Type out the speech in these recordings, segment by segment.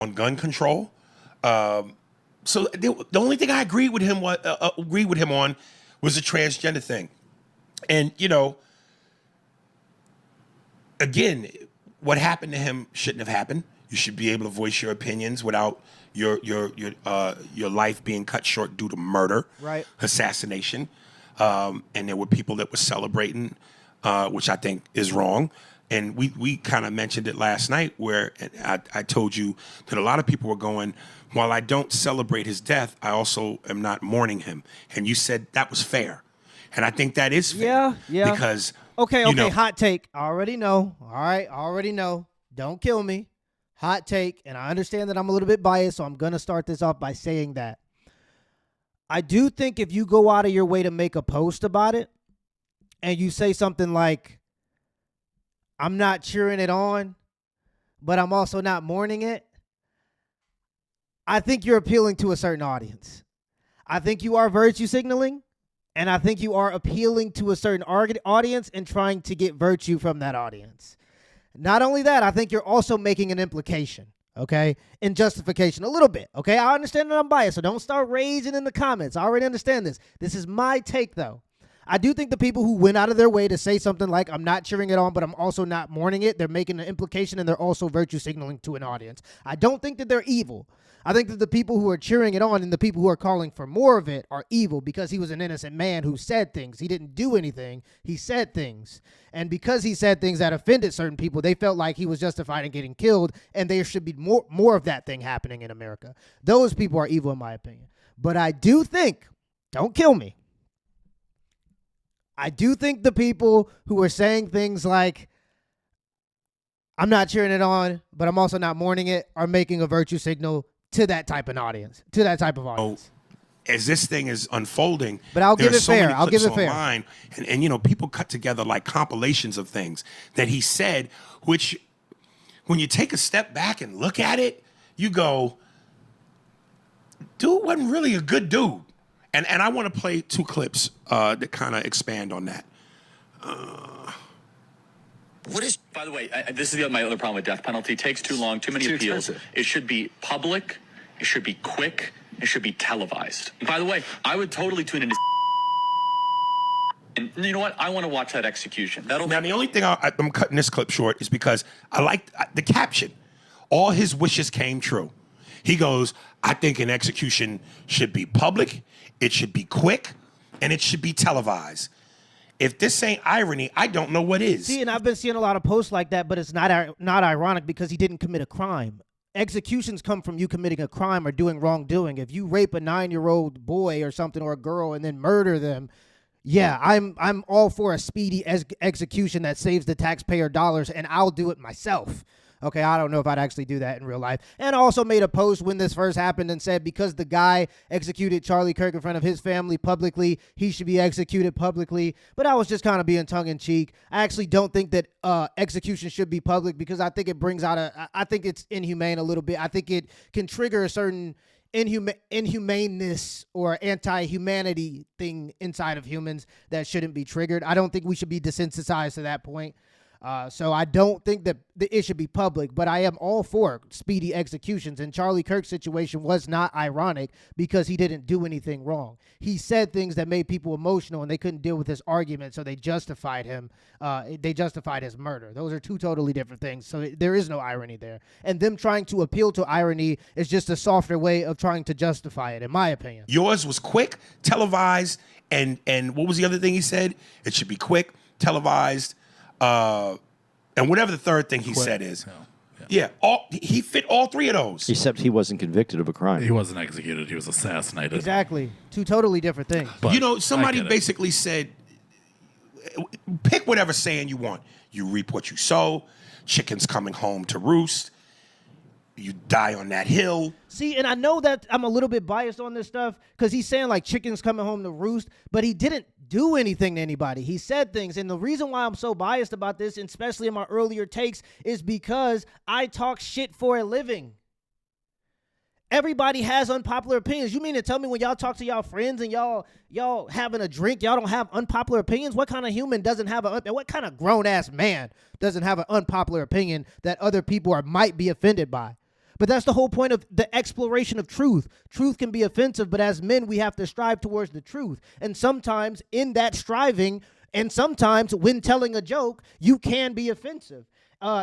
on gun control. So the only thing I agreed with him on was the transgender thing. And, again, what happened to him shouldn't have happened. You should be able to voice your opinions without your life being cut short due to murder, right? Assassination. And there were people that were celebrating, which I think is wrong. And we kind of mentioned it last night where I told you that a lot of people were going, while I don't celebrate his death, I also am not mourning him. And you said that was fair. And I think that is fair. Yeah. Because, Okay, hot take. I already know. All right, I already know. Don't kill me. Hot take. And I understand that I'm a little bit biased, so I'm going to start this off by saying that I do think if you go out of your way to make a post about it and you say something like, I'm not cheering it on, but I'm also not mourning it, I think you're appealing to a certain audience. I think you are virtue signaling, and I think you are appealing to a certain audience and trying to get virtue from that audience. Not only that, I think you're also making an implication, okay, in justification a little bit, okay? I understand that I'm biased, so don't start raging in the comments. I already understand this. This is my take, though. I do think the people who went out of their way to say something like, I'm not cheering it on, but I'm also not mourning it, they're making an implication and they're also virtue signaling to an audience. I don't think that they're evil. I think that the people who are cheering it on and the people who are calling for more of it are evil because he was an innocent man who said things. He didn't do anything. He said things. And because he said things that offended certain people, they felt like he was justified in getting killed, and there should be more of that thing happening in America. Those people are evil in my opinion. But I do think, don't kill me, I do think the people who are saying things like, I'm not cheering it on, but I'm also not mourning it, are making a virtue signal to that type of audience, As this thing is unfolding, but I'll give it fair. I'll give it fair. And people cut together like compilations of things that he said, which when you take a step back and look at it, you go, dude wasn't really a good dude. And I want to play two clips that kind of expand on that. By the way, this is my other problem with death penalty. It takes too long, too many appeals. Expensive. It should be public. It should be quick. It should be televised. And by the way, I would totally tune into. And you know what? I want to watch that execution. Now, the only thing I'm cutting this clip short is because I like the caption. All his wishes came true. He goes, I think an execution should be public, it should be quick, and it should be televised. If this ain't irony, I don't know what is. See, and I've been seeing a lot of posts like that, but it's not ironic because he didn't commit a crime. Executions come from you committing a crime or doing wrongdoing. If you rape a 9-year-old boy or something or a girl and then murder them, yeah, I'm all for a speedy execution that saves the taxpayer dollars, and I'll do it myself. Okay, I don't know if I'd actually do that in real life. And I also made a post when this first happened and said because the guy executed Charlie Kirk in front of his family publicly, he should be executed publicly. But I was just kind of being tongue-in-cheek. I actually don't think that execution should be public because I think it brings out I think it's inhumane a little bit. I think it can trigger a certain inhumaneness or anti-humanity thing inside of humans that shouldn't be triggered. I don't think we should be desensitized to that point. So I don't think that it should be public, but I am all for speedy executions. And Charlie Kirk's situation was not ironic because he didn't do anything wrong. He said things that made people emotional, and they couldn't deal with his argument, so they justified him. They justified his murder. Those are two totally different things. So there is no irony there. And them trying to appeal to irony is just a softer way of trying to justify it, in my opinion. Yours was quick, televised, and what was the other thing he said? It should be quick, televised, and whatever the third thing he said is. Yeah, he fit all three of those. Except he wasn't convicted of a crime. He wasn't executed. He was assassinated. Exactly. Two totally different things. But somebody basically said, pick whatever saying you want. You reap what you sow. Chickens coming home to roost. You die on that hill. See, and I know that I'm a little bit biased on this stuff because he's saying like chickens coming home to roost, but he didn't do anything to anybody. He said things. And the reason why I'm so biased about this, and especially in my earlier takes, is because I talk shit for a living. Everybody has unpopular opinions. You mean to tell me when y'all talk to y'all friends and y'all having a drink, y'all don't have unpopular opinions? What kind of human doesn't have what kind of grown-ass man doesn't have an unpopular opinion that other people might be offended by? But that's the whole point of the exploration of truth. Truth can be offensive, but as men, we have to strive towards the truth. And sometimes in that striving, and sometimes when telling a joke, you can be offensive.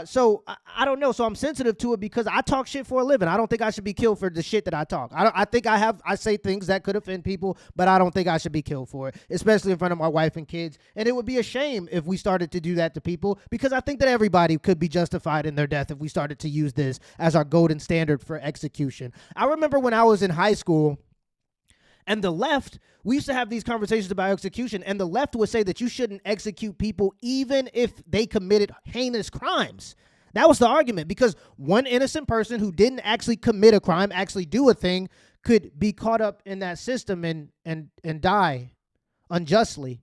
So I don't know. So I'm sensitive to it because I talk shit for a living. I don't think I should be killed for the shit that I talk. I think I say things that could offend people, but I don't think I should be killed for it, especially in front of my wife and kids. And it would be a shame if we started to do that to people, because I think that everybody could be justified in their death if we started to use this as our golden standard for execution. I remember when I was in high school, and the left, we used to have these conversations about execution, and the left would say that you shouldn't execute people even if they committed heinous crimes. That was the argument, because one innocent person who didn't actually commit a crime, actually do a thing, could be caught up in that system and die unjustly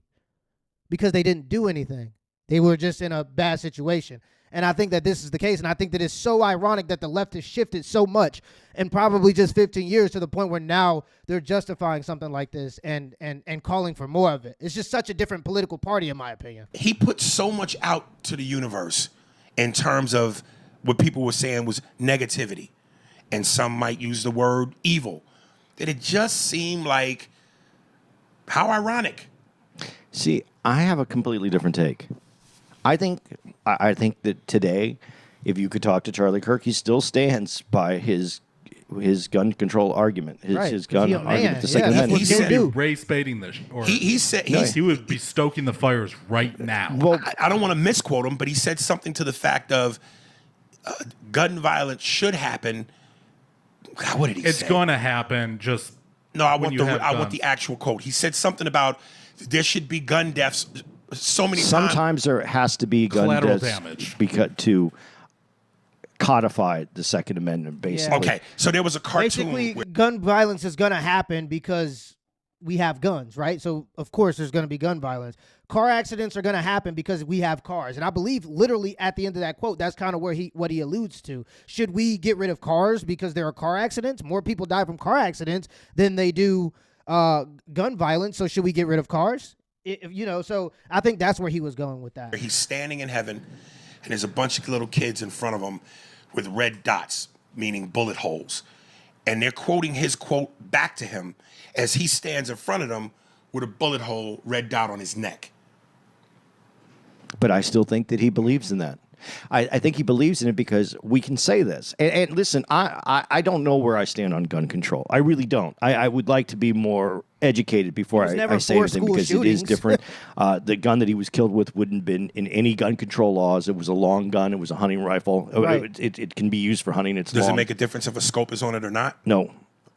because they didn't do anything. They were just in a bad situation. And I think that this is the case, and I think that it's so ironic that the left has shifted so much in probably just 15 years to the point where now they're justifying something like this and calling for more of it. It's just such a different political party, in my opinion. He put so much out to the universe in terms of what people were saying was negativity, and some might use the word evil, that it just seemed like, how ironic. See, I have a completely different take. I think that today, if you could talk to Charlie Kirk, he still stands by his gun control argument, his gun argument. The Second Amendment. He would be race baiting this, or he said he would be stoking the fires right now. Well, I don't want to misquote him, but he said something to the fact of gun violence should happen. God, what did he say? It's going to happen. Just no, I want the actual quote. He said something about there should be gun deaths. Sometimes there has to be gun collateral deaths damage because to codify the Second Amendment, basically. Yeah. Okay, so there was a cartoon. Basically, gun violence is going to happen because we have guns, right? So, of course, there's going to be gun violence. Car accidents are going to happen because we have cars. And I believe literally at the end of that quote, that's kind of what he alludes to. Should we get rid of cars because there are car accidents? More people die from car accidents than they do gun violence. So should we get rid of cars? So I think that's where he was going with that. He's standing in heaven, and there's a bunch of little kids in front of him with red dots, meaning bullet holes. And they're quoting his quote back to him as he stands in front of them with a bullet hole, red dot on his neck. But I still think that he believes in that. I think he believes in it because we can say this. And listen, I don't know where I stand on gun control. I really don't. I would like to be more educated before I say anything, because it is different. The gun that he was killed with wouldn't have been in any gun control laws. It was a long gun. It was a hunting rifle. Right. It can be used for hunting. Does it make a difference if a scope is on it or not? No.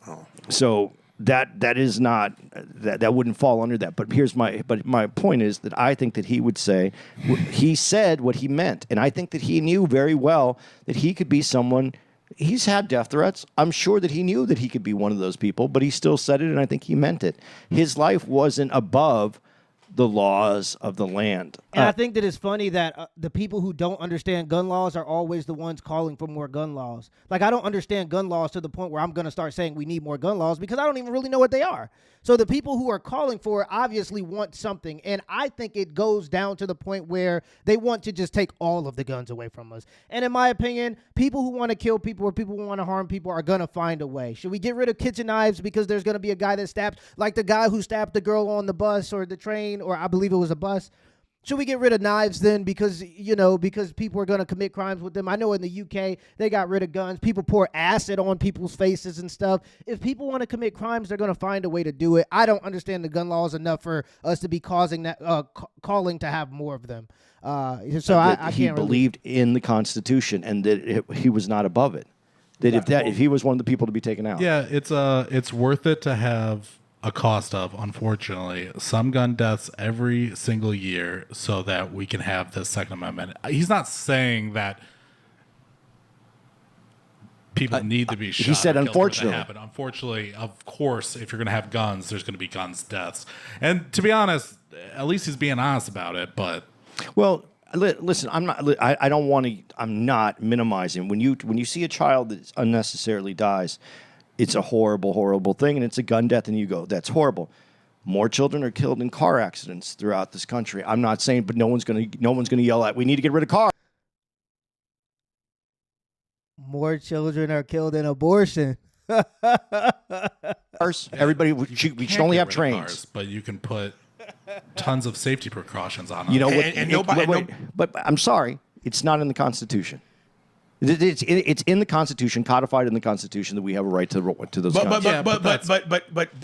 Oh. So that is not that wouldn't fall under that. But my point is that I think that he would say he said what he meant, and I think that he knew very well that he could be someone. He's had death threats. I'm sure that he knew that he could be one of those people, but he still said it, and I think he meant it. His life wasn't above the laws of the land. And I think that it's funny that the people who don't understand gun laws are always the ones calling for more gun laws. Like, I don't understand gun laws to the point where I'm going to start saying we need more gun laws because I don't even really know what they are. So the people who are calling for it obviously want something. And I think it goes down to the point where they want to just take all of the guns away from us. And in my opinion, people who want to kill people or people who want to harm people are going to find a way. Should we get rid of kitchen knives because there's going to be a guy that stabs, like the guy who stabbed the girl on the bus or the train, or I believe it was a bus? Should we get rid of knives then because people are going to commit crimes with them? I know in the UK, they got rid of guns. People pour acid on people's faces and stuff. If people want to commit crimes, they're going to find a way to do it. I don't understand the gun laws enough for us to be calling to have more of them. I can't He believed in the Constitution and that he was not above it. That if he was one of the people to be taken out. Yeah, it's worth it to have a cost of, unfortunately, some gun deaths every single year so that we can have this Second Amendment. He's not saying that people need to be shot. He said, unfortunately. Unfortunately, of course, if you're going to have guns, there's going to be guns deaths. And to be honest, at least he's being honest about it. But well, listen, I'm not. I don't want to. I'm not minimizing. When you see a child that unnecessarily dies, it's a horrible, horrible thing, and it's a gun death, and you go, that's horrible. More children are killed in car accidents throughout this country. I'm not saying, but no one's gonna yell at, we need to get rid of cars. more children are killed in abortion. Cars, everybody, we should Can't only get have rid of trains. cars, but you can put tons of safety precautions on them. You know what? And nobody- but I'm sorry, it's not in the Constitution. It's in the Constitution, codified in the Constitution, that we have a right to those guns.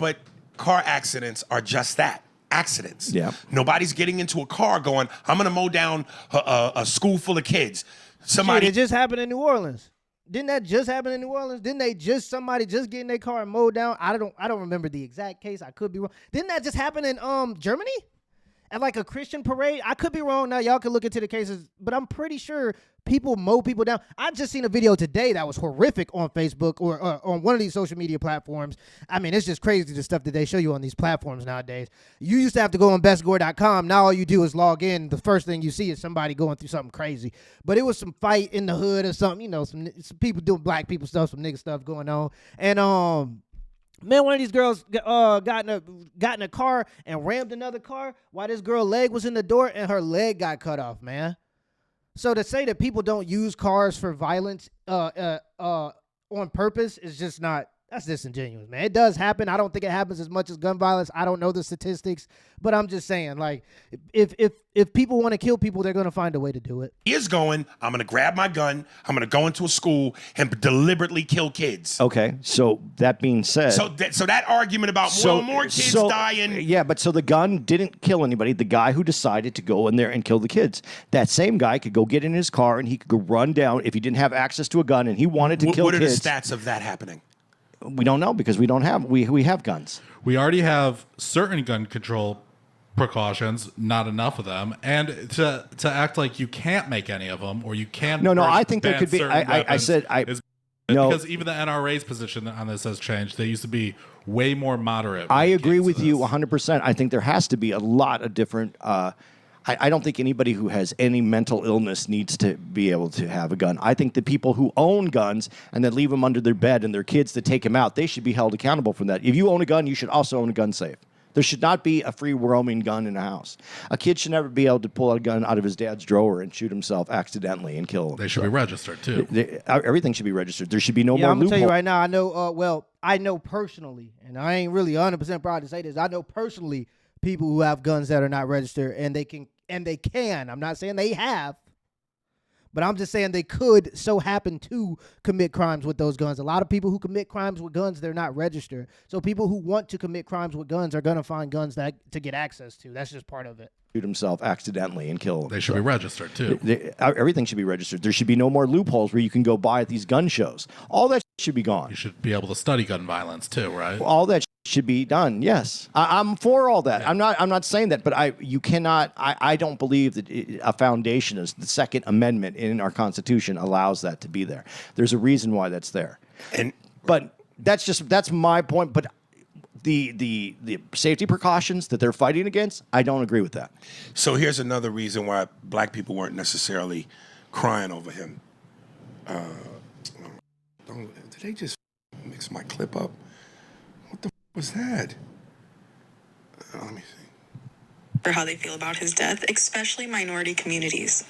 But car accidents are just that. Accidents. Yeah. Nobody's getting into a car going, I'm going to mow down a school full of kids. It just happened in New Orleans. Didn't that just happen in New Orleans? Didn't somebody just get in their car and mow down? I don't remember the exact case. I could be wrong. Didn't that just happen in Germany? At like a Christian parade? I could be wrong. Now y'all can look into the cases, but I'm pretty sure people mow people down. I just seen a video today that was horrific on Facebook or on one of these social media platforms. I mean, it's just crazy the stuff that they show you on these platforms nowadays. You used to have to go on bestgore.com. Now all you do is log in. The first thing you see is somebody going through something crazy. But it was some fight in the hood or something, you know, some people doing black people stuff, some nigga stuff going on. And man, one of these girls got in a car and rammed another car while this girl's leg was in the door, and her leg got cut off, man. So to say that people don't use cars for violence on purpose is just not. That's disingenuous, man. It does happen. I don't think it happens as much as gun violence. I don't know the statistics, but I'm just saying, like, if people want to kill people, they're going to find a way to do it. He is going, I'm going to grab my gun, I'm going to go into a school and deliberately kill kids. Okay, so that being said... So that argument about more kids dying... Yeah, but so the gun didn't kill anybody. The guy who decided to go in there and kill the kids. That same guy could go get in his car and he could go run down if he didn't have access to a gun and he wanted to kill kids. What are the stats kids. of that happening? We don't know because we have guns. We already have certain gun control precautions, not enough of them, and to act like you can't make any of them or you can. No, I think there ban could be. certain weapons is no, because even the NRA's position on this has changed. They used to be way more moderate. I agree with you 100%. I think there has to be a lot of different. I don't think anybody who has any mental illness needs to be able to have a gun. I think the people who own guns and then leave them under their bed and their kids to take them out, they should be held accountable for that. If you own a gun, you should also own a gun safe. There should not be a free roaming gun in a house. A kid should never be able to pull a gun out of his dad's drawer and shoot himself accidentally and kill him. They should be registered too. Everything should be registered. There should be no more I'm gonna tell you loophole. right now. I know. I know personally, and I ain't really 100% proud to say this. I know personally people who have guns that are not registered, and they can. I'm not saying they have, but I'm just saying they could so happen to commit crimes with those guns. A lot of people who commit crimes with guns, they're not registered. So people who want to commit crimes with guns are going to find guns to get access to. That's just part of it. Shoot himself accidentally and kill him. They should be registered too. Everything should be registered. There should be no more loopholes where you can go buy at these gun shows. All that should be gone. You should be able to study gun violence too, right? All that should be done. Yes, I'm for all that. I'm not saying that, but you cannot. I don't believe that a foundation is the Second Amendment in our Constitution allows that to be there. There's a reason why that's there. But that's my point. But the safety precautions that they're fighting against, I don't agree with that. So here's another reason why black people weren't necessarily crying over him. Did they just mix my clip up? What the was that? Let me see. For how they feel about his death, especially minority communities.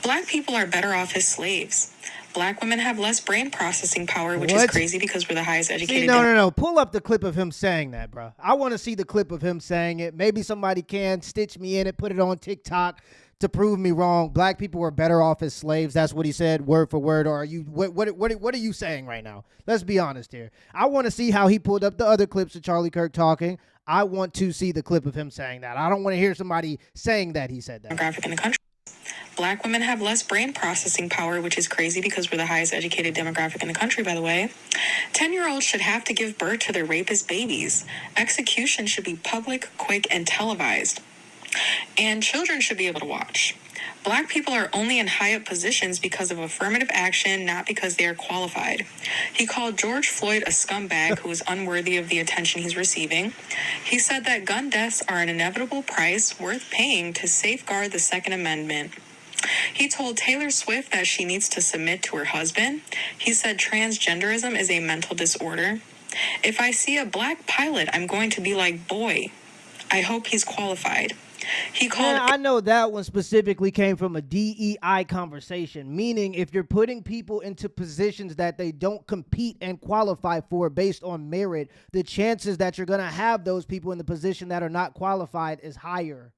Black people are better off as slaves. Black women have less brain processing power, which is crazy because we're the highest educated. See, no. Pull up the clip of him saying that, bro. I want to see the clip of him saying it. Maybe somebody can stitch me in it, put it on TikTok to prove me wrong. Black people were better off as slaves. That's what he said, word for word. Or are you? What are you saying right now? Let's be honest here. I want to see how he pulled up the other clips of Charlie Kirk talking. I want to see the clip of him saying that. I don't want to hear somebody saying that he said that. Demographic in the country. Black women have less brain processing power, which is crazy because we're the highest educated demographic in the country, by the way. 10-year-olds should have to give birth to their rapist babies. Execution should be public, quick, and televised. And children should be able to watch. Black people are only in high-up positions because of affirmative action, not because they are qualified. He called George Floyd a scumbag who is unworthy of the attention he's receiving. He said that gun deaths are an inevitable price worth paying to safeguard the Second Amendment. He told Taylor Swift that she needs to submit to her husband. He said transgenderism is a mental disorder. If I see a black pilot, I'm going to be like, boy, I hope he's qualified. He called I know that one specifically came from a DEI conversation, meaning if you're putting people into positions that they don't compete and qualify for based on merit, the chances that you're going to have those people in the position that are not qualified is higher.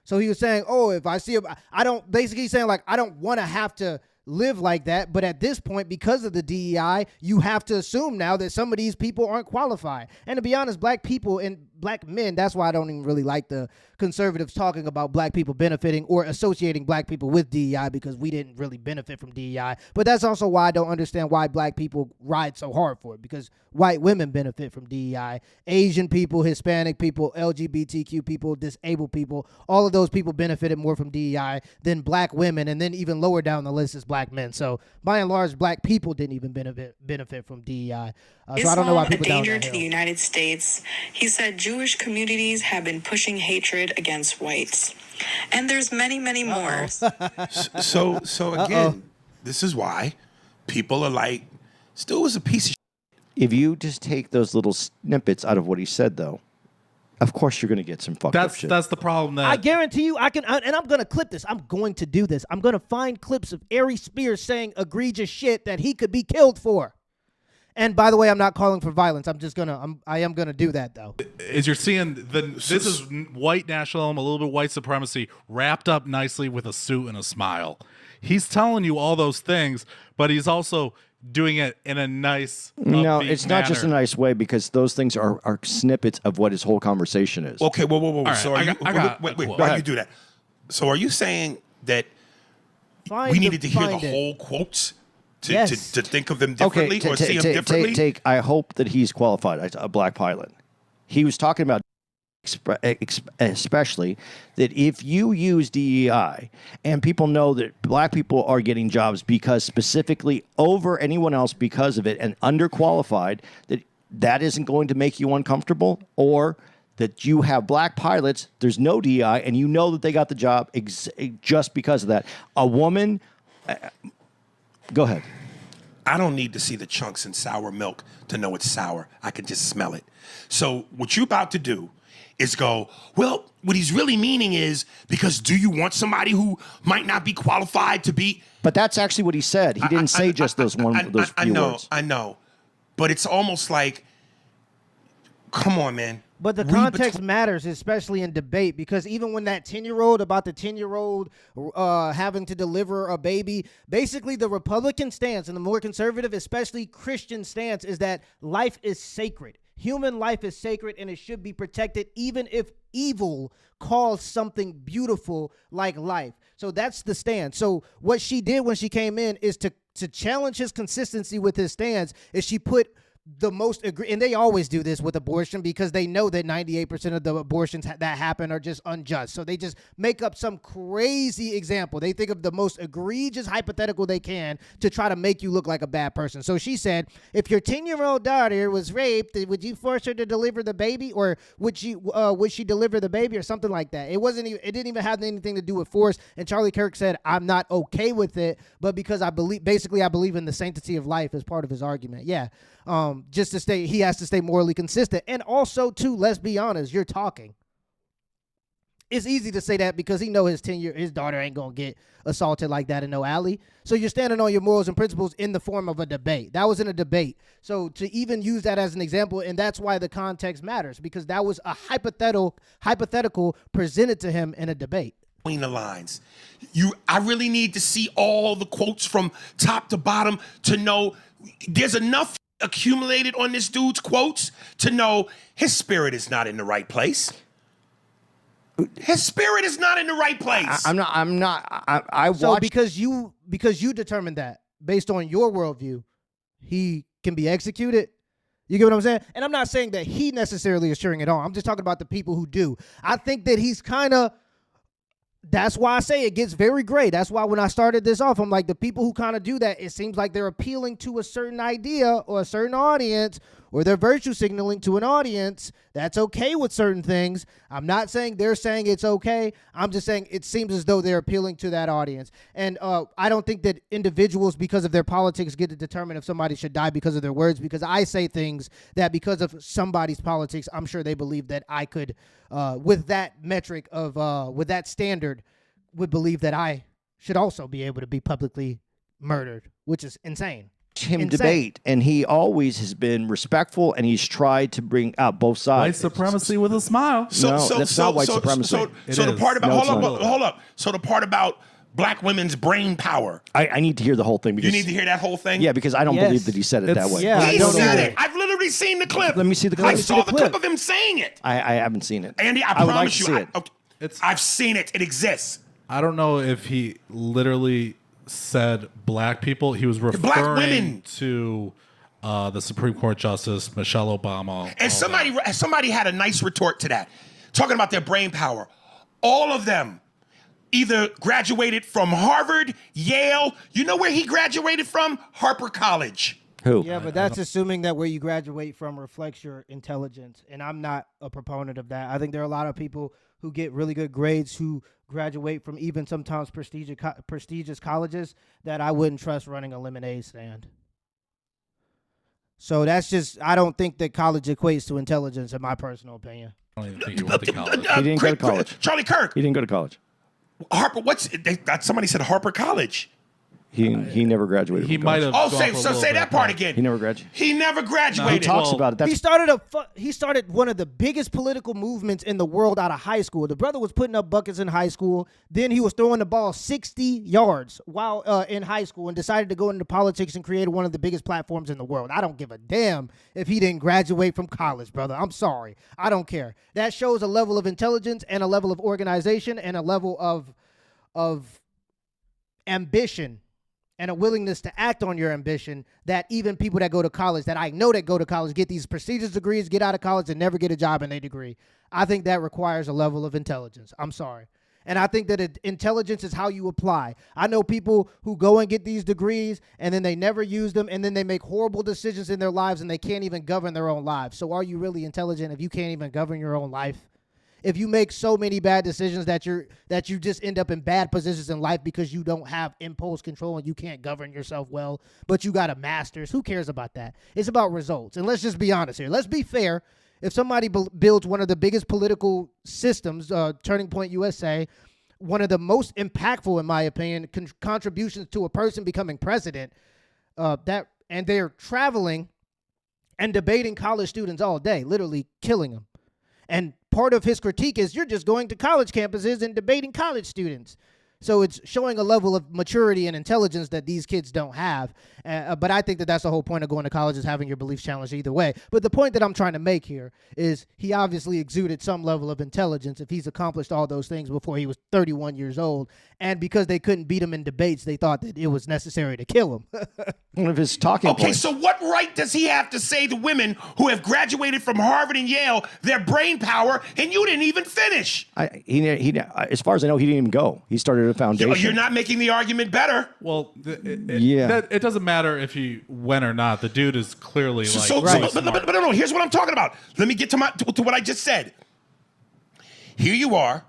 So he was saying, oh, if I see I don't, basically saying like, I don't want to have to live like that. But at this point, because of the DEI, you have to assume now that some of these people aren't qualified. And to be honest, black people and black men, that's why I don't even really like the conservatives talking about black people benefiting or associating black people with DEI, because we didn't really benefit from DEI. But that's also why I don't understand why black people ride so hard for it, because white women benefit from DEI. Asian people, Hispanic people, LGBTQ people, disabled people, all of those people benefited more from DEI than black women. And then even lower down the list is black men. So by and large, black people didn't even benefit from DEI. So I don't know why people a danger down that to the hill. United States. He said Jewish communities have been pushing hatred against whites. And there's many, many more. So again, this is why people are like, Stu is a piece of If you just take those little snippets out of what he said, though, of course you're going to get some fucked up shit. That's the problem. That I guarantee you, and I'm going to clip this. I'm going to do this. I'm going to find clips of Aries Spears saying egregious shit that he could be killed for. And by the way, I'm not calling for violence. I am gonna do that though. is you're seeing this is white nationalism, a little bit white supremacy wrapped up nicely with a suit and a smile. He's telling you all those things, but he's also doing it in a nice, No, upbeat it's not just a manner. nice way, because those things are snippets of what his whole conversation is. Okay, whoa. right, So are you? Wait. Go Why do you ahead. do that? So are you saying that we needed to hear the whole quotes to, Yes. to think of them differently or see them differently? I hope that he's qualified, a black pilot. He was talking about especially that if you use DEI and people know that black people are getting jobs because specifically over anyone else because of it and underqualified, that isn't going to make you uncomfortable, or that you have black pilots, there's no DEI, and you know that they got the job just because of that. A woman... Go ahead. I don't need to see the chunks in sour milk to know it's sour. I can just smell it. So what you're about to do is go, well, what he's really meaning is, because do you want somebody who might not be qualified to be... But that's actually what he said. He didn't say just those few words. I know. But it's almost like, come on, man. But the context matters, especially in debate, because even when that 10-year-old having to deliver a baby, basically the Republican stance and the more conservative, especially Christian stance, is that life is sacred. Human life is sacred and it should be protected, even if evil calls something beautiful like life. So that's the stance. So what she did when she came in is to challenge his consistency with his stance, is she put the most and they always do this with abortion, because they know that 98% of the abortions that happen are just unjust. So they just make up some crazy example. They think of the most egregious hypothetical they can to try to make you look like a bad person. So she said, if your 10-year-old daughter was raped, would you force her to deliver the baby, or would she deliver the baby, or something like that? It didn't even have anything to do with force. And Charlie Kirk said, I'm not okay with it, but because I believe in the sanctity of life as part of his argument. Yeah. Just to stay, he has to stay morally consistent. And also, too, let's be honest, you're talking. It's easy to say that because he know his daughter ain't going to get assaulted like that in no alley. So you're standing on your morals and principles in the form of a debate. That was in a debate. So to even use that as an example, and that's why the context matters, because that was a hypothetical presented to him in a debate. Between the lines. I really need to see all the quotes from top to bottom to know there's enough accumulated on this dude's quotes to know his spirit is not in the right place. His spirit is not in the right place. I'm not. I watched. So because you determined that based on your worldview, he can be executed. You get what I'm saying? And I'm not saying that he necessarily is cheering it on. I'm just talking about the people who do. I think that he's kind of. That's why I say it gets very gray. That's why when I started this off, I'm like, the people who kind of do that, it seems like they're appealing to a certain idea or a certain audience, or they're virtue signaling to an audience that's okay with certain things. I'm not saying they're saying it's okay. I'm just saying it seems as though they're appealing to that audience. And I don't think that individuals, because of their politics, get to determine if somebody should die because of their words, because I say things that because of somebody's politics, I'm sure they believe that I could, with that metric of, with that standard, would believe that I should also be able to be publicly murdered, which is insane. Him debate, and he always has been respectful, and he's tried to bring out both White sides. supremacy with a smile. That's not white supremacy. So the part about No, it's hold not. up. So the part about black women's brain power. I need to hear the whole thing. Because, You need to hear that whole thing. Yeah, because I don't Yes. believe that he said it that way. Yeah, I He don't said either. it. I've literally seen the clip. Let me see the clip. I Let me see saw the the clip clip. of him saying it. I haven't seen it. Andy, I would like promise to you. see it. I've seen it. It exists. I don't know if he literally said black people. He was referring Black women. to the Supreme Court Justice Michelle Obama. And somebody had a nice retort to that, talking about their brain power. All of them either graduated from Harvard, Yale. You know where he graduated from? Harper College. Who? Yeah, but that's assuming that where you graduate from reflects your intelligence, and I'm not a proponent of that. I think there are a lot of people who get really good grades who graduate from even sometimes prestigious colleges that I wouldn't trust running a lemonade stand. So that's just, I don't think that college equates to intelligence, in my personal opinion. I don't even think he went to college. He didn't go to college. Charlie Kirk. He didn't go to college. Harper. Somebody said Harper College. He never graduated. He from might college. have. Oh, gone for a say little that bit, part but- again. He never graduated. He never He graduated. talks Well, about it. He That's started one of the biggest political movements in the world out of high school. The brother was putting up buckets in high school. Then he was throwing the ball 60 yards while in high school, and decided to go into politics and create one of the biggest platforms in the world. I don't give a damn if he didn't graduate from college, brother. I'm sorry. I don't care. That shows a level of intelligence and a level of organization and a level of ambition and a willingness to act on your ambition that even people that go to college, that I know that go to college, get these prestigious degrees, get out of college, and never get a job in their degree. I think that requires a level of intelligence. I'm sorry. And I think that intelligence is how you apply. I know people who go and get these degrees, and then they never use them, and then they make horrible decisions in their lives, and they can't even govern their own lives. So are you really intelligent if you can't even govern your own life? If you make so many bad decisions that you just end up in bad positions in life because you don't have impulse control and you can't govern yourself well, but you got a master's, who cares about that? It's about results. And let's just be honest here. Let's be fair. If somebody builds one of the biggest political systems, Turning Point USA, one of the most impactful, in my opinion, contributions to a person becoming president, and they're traveling and debating college students all day, literally killing them. And part of his critique is you're just going to college campuses and debating college students. So it's showing a level of maturity and intelligence that these kids don't have. But I think that that's the whole point of going to college, is having your beliefs challenged either way. But the point that I'm trying to make here is he obviously exuded some level of intelligence if he's accomplished all those things before he was 31 years old. And because they couldn't beat him in debates, they thought that it was necessary to kill him. one of his talking Okay, points. so what right does he have to say to women who have graduated from Harvard and Yale their brain power, and you didn't even finish? As far as I know, he didn't even go. He started a foundation. You're not making the argument better. Well, Yeah. it doesn't matter if he went or not. The dude is clearly like. But no, here's what I'm talking about. Let me get to what I just said. Here you are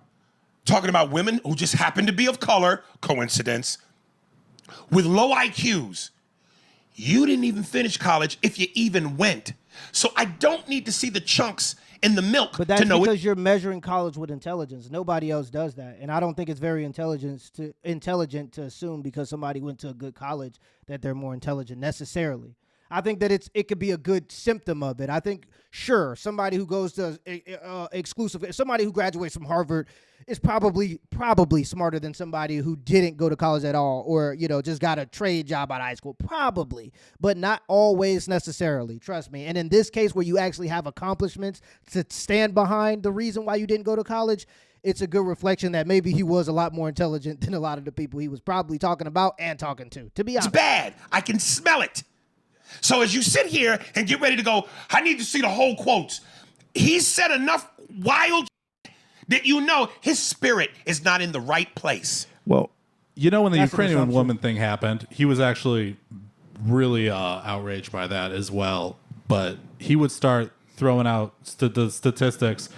talking about women who just happen to be of color, coincidence, with low IQs. You didn't even finish college if you even went. So I don't need to see the chunks in the milk But that's to know because you're measuring college with intelligence. Nobody else does that. And I don't think it's very intelligent to assume because somebody went to a good college that they're more intelligent necessarily. I think that it could be a good symptom of it. I think, sure, somebody who goes to somebody who graduates from Harvard is probably smarter than somebody who didn't go to college at all, or just got a trade job out of high school. Probably, but not always necessarily. Trust me. And in this case, where you actually have accomplishments to stand behind the reason why you didn't go to college, it's a good reflection that maybe he was a lot more intelligent than a lot of the people he was probably talking about and talking to be honest. it's bad. I can smell it. So as you sit here and get ready to go, I need to see the whole quotes. He said enough wild that his spirit is not in the right place. Well, When the That's an Ukrainian assumption. woman thing happened, he was actually really outraged by that as well. but he would start throwing out the statistics.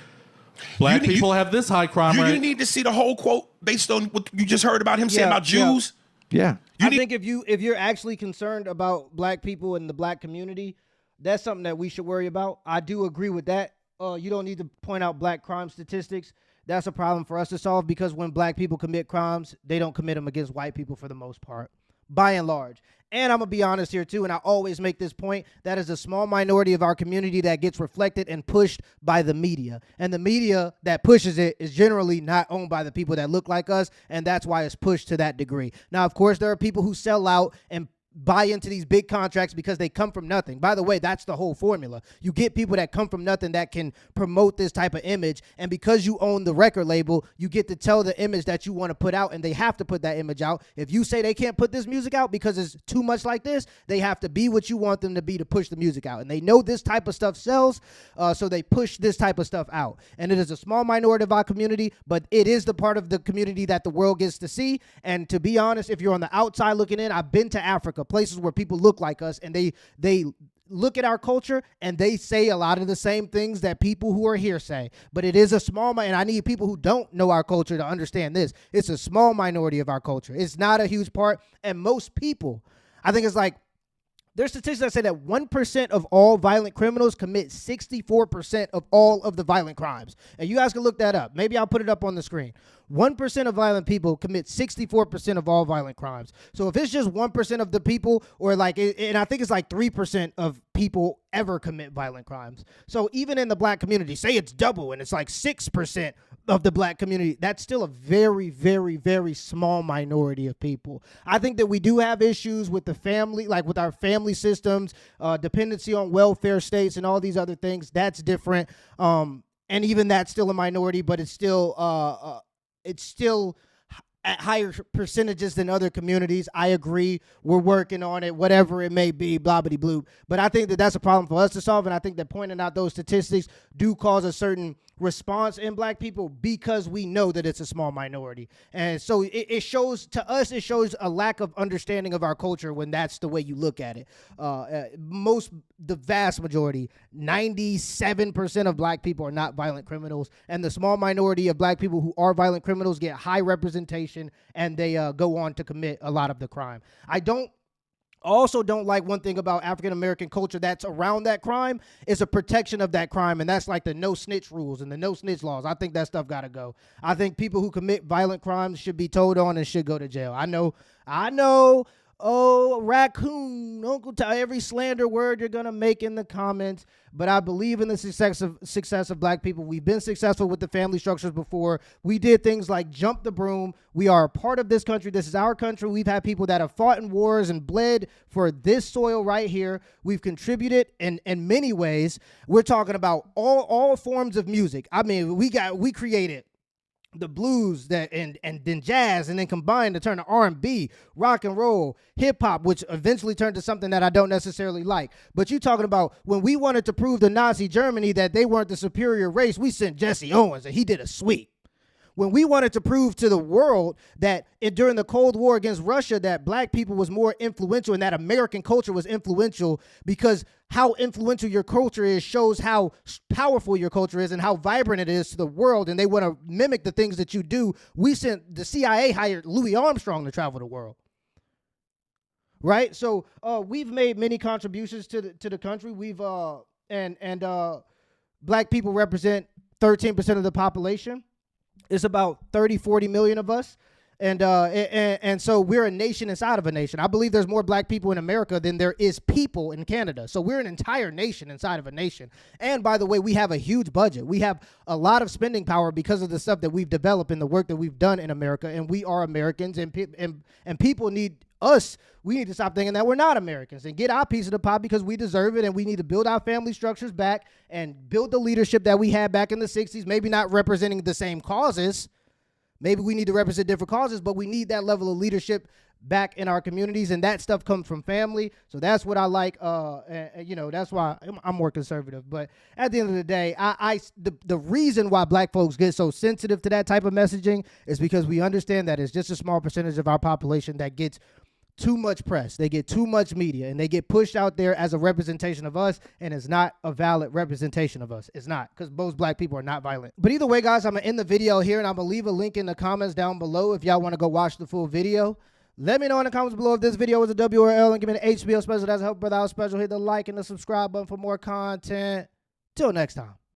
Black people have this high crime rate. You need to see the whole quote based on what you just heard about him saying about Jews. Yeah. I think if you're actually concerned about black people and the black community, that's something that we should worry about. I do agree with that. You don't need to point out black crime statistics. That's a problem for us to solve, because when black people commit crimes, they don't commit them against white people for the most part, by and large. And I'm going to be honest here, too, and I always make this point, that is a small minority of our community that gets reflected and pushed by the media. And the media that pushes it is generally not owned by the people that look like us, and that's why it's pushed to that degree. Now, of course, there are people who sell out and buy into these big contracts because they come from nothing. By the way, that's the whole formula. You get people that come from nothing that can promote this type of image, and because you own the record label, you get to tell the image that you want to put out, and they have to put that image out. If you say they can't put this music out because it's too much like this, they have to be what you want them to be to push the music out. And they know this type of stuff sells, so they push this type of stuff out. And it is a small minority of our community, but it is the part of the community that the world gets to see. And to be honest, if you're on the outside looking in, I've been to Africa, places where people look like us, and they look at our culture and they say a lot of the same things that people who are here say. But it is a small and I need people who don't know our culture to understand this. It's a small minority of our culture. It's not a huge part. And most people, I think it's like, there's statistics that say that 1% of all violent criminals commit 64% of all of the violent crimes. And you guys can look that up. Maybe I'll put it up on the screen. 1% of violent people commit 64% of all violent crimes. So if it's just 1% of the people, or like, and I think it's like 3% of people ever commit violent crimes. So even in the black community, say it's double and it's like 6% of the black community, that's still a very, very, very small minority of people. I think that we do have issues with the family, like with our family systems, dependency on welfare states and all these other things. That's different. And even that's still a minority, but it's still at higher percentages than other communities. I agree. We're working on it, whatever it may be, blah, blah, blah. But I think that that's a problem for us to solve, and I think that pointing out those statistics do cause a certain response in black people, because we know that it's a small minority. And so it shows, to us, it shows a lack of understanding of our culture when that's the way you look at it. The vast majority, 97% of black people are not violent criminals, and the small minority of black people who are violent criminals get high representation, and they go on to commit a lot of the crime. I also don't like one thing about African-American culture that's around that crime is a protection of that crime, and that's like the no snitch rules and the no snitch laws. I think that stuff got to go. I think people who commit violent crimes should be told on and should go to jail. I know, oh, raccoon, Uncle Ty, every slander word you're going to make in the comments, but I believe in the success of black people. We've been successful with the family structures before. We did things like jump the broom. We are a part of this country. This is our country. We've had people that have fought in wars and bled for this soil right here. We've contributed in many ways. We're talking about all forms of music. I mean, we created the blues and then jazz, and then combined to turn to R&B, rock and roll, hip hop, which eventually turned to something that I don't necessarily like. But you talking about when we wanted to prove to Nazi Germany that they weren't the superior race, we sent Jesse Owens and he did a sweep. When we wanted to prove to the world that during the Cold War against Russia that black people was more influential and that American culture was influential, because how influential your culture is shows how powerful your culture is and how vibrant it is to the world, and they want to mimic the things that you do. We sent the CIA hired Louis Armstrong to travel the world. Right? So we've made many contributions to the country. We've black people represent 13% of the population. It's about 30, 40 million of us. And so we're a nation inside of a nation. I believe there's more black people in America than there is people in Canada. So we're an entire nation inside of a nation. And by the way, we have a huge budget. We have a lot of spending power because of the stuff that we've developed and the work that we've done in America. And we are Americans, and people need us. We need to stop thinking that we're not Americans and get our piece of the pie, because we deserve it, and we need to build our family structures back and build the leadership that we had back in the 60s, maybe not representing the same causes. Maybe we need to represent different causes, but we need that level of leadership back in our communities, and that stuff comes from family. So that's what I like. That's why I'm more conservative. But at the end of the day, the reason why black folks get so sensitive to that type of messaging is because we understand that it's just a small percentage of our population that gets too much press. They get too much media, and they get pushed out there as a representation of us, and it's not a valid representation of us. It's not, because most black people are not violent. But either way, guys, I'm going to end the video here, and I'm going to leave a link in the comments down below if y'all want to go watch the full video. Let me know in the comments below if this video was a W or L, and give me the HBO special. That's a Help Brother Out special. Hit the like and the subscribe button for more content. Till next time.